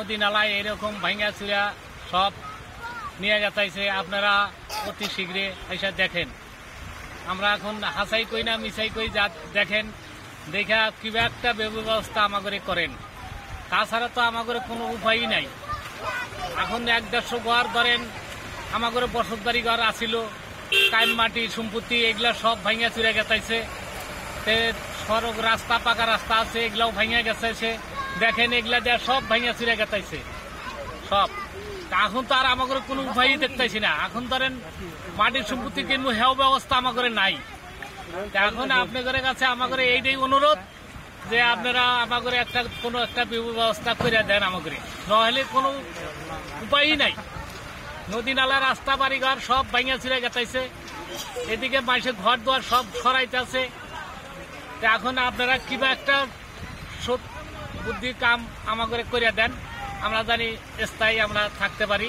নদী নালায় এরকম ভাঙ্গা চুরা সব নিয়ে গেছে। আপনারা অতি শীঘ্রে এসে দেখেন। আমরা এখন হাসাই কই না মিসাই কই যা দেখেন, দেখা কিবা একটা ব্যবস্থা আমাদের করেন। তাছাড়া তো আমাদের কোনো উপায়ই নাই। এখন 1-150 ঘর ধরেন আমাদের বসতবাড়ি ঘর আসিল, কাইম মাটি সম্পত্তি এগুলা সব ভাঙ্গা চুরে গেছে। সড়ক রাস্তা পাকা রাস্তা আছে, এগুলাও ভাঙ্গা গেছে। দেখেন এগুলা দেওয়া সব ভাঙ্গা চুরে গেছে সব। এখন তো আর আমাদের কোনো উপায়ই দেখতেছি না। এখন ধরেন মাটির সম্পত্তি কিনবো হেও ব্যবস্থা আমাদের নাই। এখন আপনাদের কাছে আমাদের এইটাই অনুরোধ যে আপনারা আমাদের কোনো একটা ব্যবস্থা করে দেন আমাদের, নহলে কোনো উপায়ই নাই। নদী নালা রাস্তা বাড়িঘর সব ভাঙিয়া ছিঁড়ে গেছে। এদিকে মানুষের ঘর দুয়ার সব সরাইতেছে। এখন আপনারা কিবা একটা বুদ্ধি কাম আমাদের করে দেন, আমরা জানি স্থায়ী আমরা থাকতে পারি।